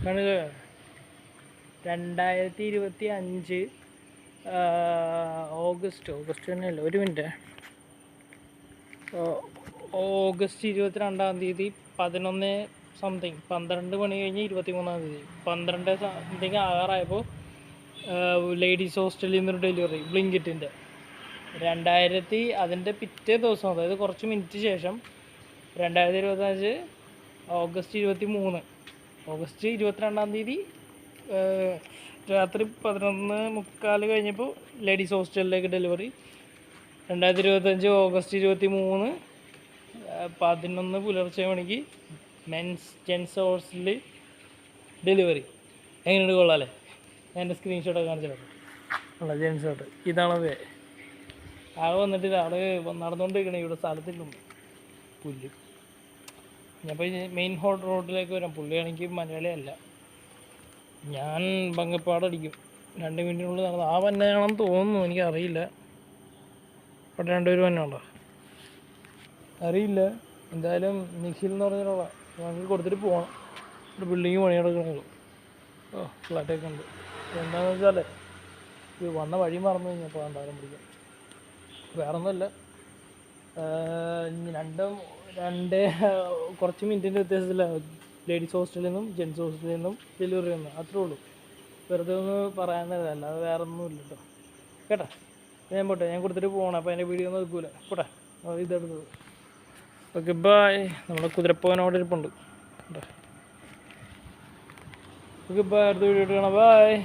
കാണുക 2025 ഓഗസ്റ്റ് തന്നെയല്ല, ഒരു മിനിറ്റ്. ഓഗസ്റ്റ് 22-ാം തീയതി 11 സംതിങ്, 12 മണി കഴിഞ്ഞ് 23-ാം തീയതി 12 സംതിങ് ആകാറായപ്പോൾ ലേഡീസ് ഹോസ്റ്റലിൽ നിന്നൊരു ഡെലിവറി ബ്ലിങ്കിറ്റിൻ്റെ അതിൻ്റെ പിറ്റേ ദിവസം, അതായത് കുറച്ച് മിനിറ്റ് ശേഷം 2025 ഓഗസ്റ്റ് 22-ാം തീയതി രാത്രി 11:45 കഴിഞ്ഞപ്പോൾ ലേഡീസ് ഹോസ്റ്റലിലേക്ക് ഡെലിവറി. 2025 ഓഗസ്റ്റ് 23 11 പുലർച്ചെ മണിക്ക് ജെൻസ് ഹോസ്റ്റലിൽ ഡെലിവറി. എങ്ങനെയുണ്ട്, കൊള്ളാമല്ലേ? ഞാൻ എൻ്റെ സ്ക്രീൻഷോട്ടൊക്കെ കാണിച്ചു അല്ല ജെൻസ് ഷോട്ട് ഇതാണത്. ആൾ വന്നിട്ട് ആൾ നടന്നുകൊണ്ടിരിക്കണേ ഇവിടെ സ്ഥലത്തിട്ടുണ്ട് പുല്ല്. ഞാനിപ്പോൾ മെയിൻ റോഡിലേക്ക് വരാം. പുള്ളിയാണെങ്കിൽ മലയാളിയല്ല, ഞാൻ ഭംഗപ്പാടടിക്കും. 2 മിനിറ്റിനുള്ളിൽ നടന്നു. ആ വന്നെയാണെന്ന് തോന്നുന്നു, എനിക്കറിയില്ല. അവിടെ 2 പേര് വന്നെ ഉണ്ടോ അറിയില്ല. എന്തായാലും നിഖിൽ എന്ന് പറഞ്ഞൊരാളാ, ഞങ്ങൾക്ക് കൊടുത്തിട്ട് പോകണം. ഇവിടെ ബിൽഡിങ് പണി നടക്കണുള്ളൂ. ഫ്ലാറ്റൊക്കെ ഉണ്ട്. എന്താണെന്ന് വെച്ചാൽ വന്ന വഴി മറന്നു കഴിഞ്ഞപ്പോൾ ഉണ്ടാകാൻ പിടിക്കാം. വേറൊന്നുമില്ല, കുറച്ച് മിനിറ്റിൻ്റെ വ്യത്യാസത്തിലാണ് ലേഡീസ് ഹോസ്റ്റലിൽ നിന്നും ജെൻസ് ഹോസ്റ്റലിൽ നിന്നും ഡെലിവറി വന്നു. അത്രേ ഉള്ളൂ. വെറുതെ ഒന്ന് പറയാനല്ല, അല്ലാതെ വേറെ ഒന്നുമില്ല കേട്ടോ. കേട്ടോ, ഞാൻ പോട്ടെ, ഞാൻ കൊടുത്തിട്ട് പോകണം. അപ്പോൾ അതിൻ്റെ വീഡിയോ ഒന്നും എടുക്കൂല. പോട്ടെ, ഇതെടുത്തത്. Okay, bye. നമ്മുടെ കുതിരപ്പോനോട് ഇരിപ്പുണ്ട് കേട്ടോ. Okay, bye. അടുത്ത വീഡിയോ എടുക്കണം. ബായ്.